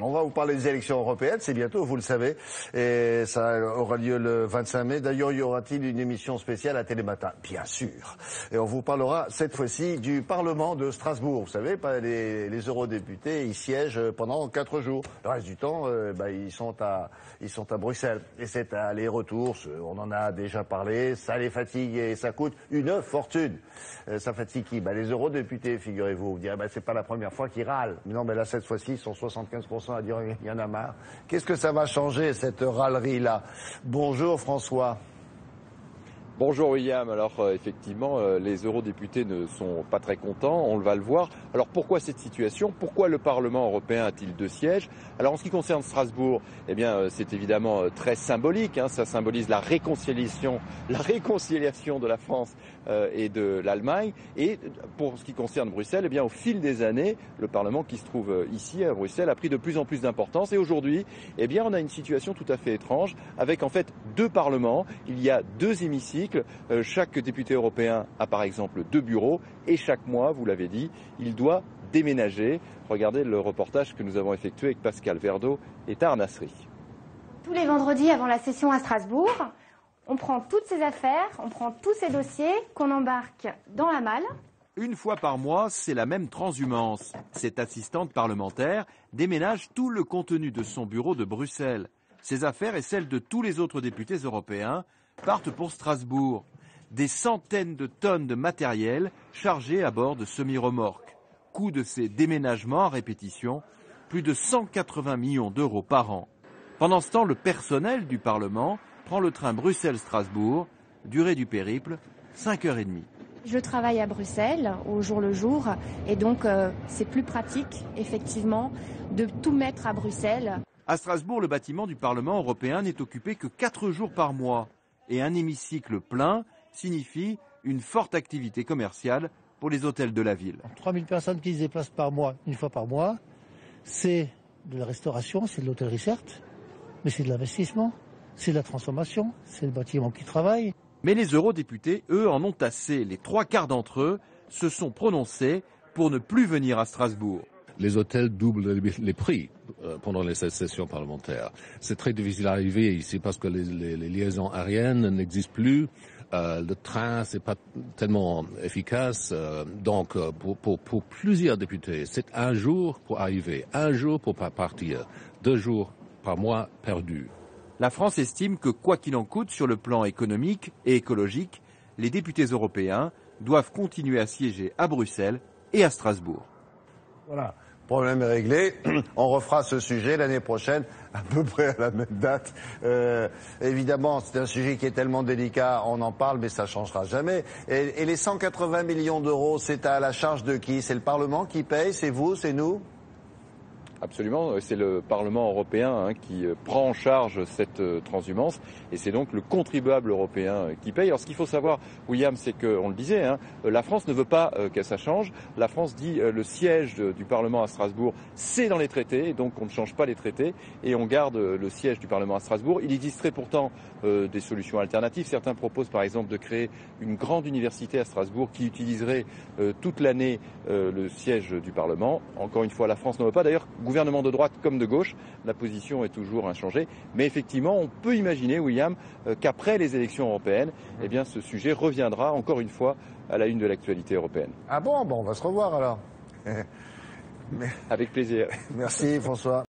On va vous parler des élections européennes, c'est bientôt, vous le savez, et ça aura lieu le 25 mai. D'ailleurs, y aura-t-il une émission spéciale à Télématin? Bien sûr. Et on vous parlera cette fois-ci du Parlement de Strasbourg. Vous savez, les eurodéputés, ils siègent pendant 4 jours. Le reste du temps, ils sont à Bruxelles. Et c'est aller-retour, on en a déjà parlé, ça les fatigue et ça coûte une fortune. Ça fatigue qui? Les eurodéputés, figurez-vous. Vous direz, c'est pas la première fois qu'ils râlent. Mais non, là, cette fois-ci, ils sont 75% à dire il y en a marre. Qu'est-ce que ça va changer, cette râlerie-là? Bonjour François. Bonjour William, alors effectivement les eurodéputés ne sont pas très contents, on va le voir. Alors pourquoi cette situation? Pourquoi le Parlement européen a-t-il 2 sièges? Alors en ce qui concerne Strasbourg, eh bien c'est évidemment très symbolique, ça symbolise la réconciliation de la France et de l'Allemagne. Et pour ce qui concerne Bruxelles, eh bien au fil des années, le Parlement qui se trouve ici à Bruxelles a pris de plus en plus d'importance. Et aujourd'hui, eh bien on a une situation tout à fait étrange avec en fait 2 parlements, il y a 2 hémicycles. Chaque député européen a par exemple 2 bureaux et chaque mois, vous l'avez dit, il doit déménager. Regardez le reportage que nous avons effectué avec Pascal Verdeau et Tahar Nasri. Tous les vendredis avant la session à Strasbourg, on prend toutes ces affaires, on prend tous ces dossiers qu'on embarque dans la malle. Une fois par mois, c'est la même transhumance. Cette assistante parlementaire déménage tout le contenu de son bureau de Bruxelles. Ses affaires et celles de tous les autres députés européens partent pour Strasbourg. Des centaines de tonnes de matériel chargés à bord de semi-remorques. Coût de ces déménagements à répétition, plus de 180 millions d'euros par an. Pendant ce temps, le personnel du Parlement prend le train Bruxelles-Strasbourg, durée du périple, 5h30. Je travaille à Bruxelles au jour le jour et donc c'est plus pratique effectivement de tout mettre à Bruxelles. À Strasbourg, le bâtiment du Parlement européen n'est occupé que 4 jours par mois. Et un hémicycle plein signifie une forte activité commerciale pour les hôtels de la ville. 3000 personnes qui se déplacent par mois, une fois par mois, c'est de la restauration, c'est de l'hôtellerie certes, mais c'est de l'investissement, c'est de la transformation, c'est le bâtiment qui travaille. Mais les eurodéputés, eux, en ont assez. Les 3/4 d'entre eux se sont prononcés pour ne plus venir à Strasbourg. Les hôtels doublent les prix pendant les sessions parlementaires. C'est très difficile à arriver ici parce que les liaisons aériennes n'existent plus. Le train, c'est pas tellement efficace. Donc, pour plusieurs députés, c'est un jour pour arriver, un jour pour partir, 2 jours par mois perdus. La France estime que, quoi qu'il en coûte sur le plan économique et écologique, les députés européens doivent continuer à siéger à Bruxelles et à Strasbourg. Voilà, problème est réglé. On refera ce sujet l'année prochaine, à peu près à la même date. Évidemment, c'est un sujet qui est tellement délicat, on en parle, mais ça ne changera jamais. Et les 180 millions d'euros, c'est à la charge de qui? C'est le Parlement qui paye? C'est vous? C'est nous? Absolument, c'est le Parlement européen qui prend en charge cette transhumance et c'est donc le contribuable européen qui paye. Alors ce qu'il faut savoir, William, c'est qu'on le disait, la France ne veut pas que ça change. La France dit le siège du Parlement à Strasbourg, c'est dans les traités, et donc on ne change pas les traités et on garde le siège du Parlement à Strasbourg. Il existerait pourtant des solutions alternatives. Certains proposent par exemple de créer une grande université à Strasbourg qui utiliserait toute l'année le siège du Parlement. Encore une fois, la France n'en veut pas. D'ailleurs, gouvernement de droite comme de gauche, la position est toujours inchangée. Mais effectivement, on peut imaginer, William, qu'après les élections européennes, eh bien, ce sujet reviendra encore une fois à la une de l'actualité européenne. Ah bon, on va se revoir alors. Avec plaisir. Merci François.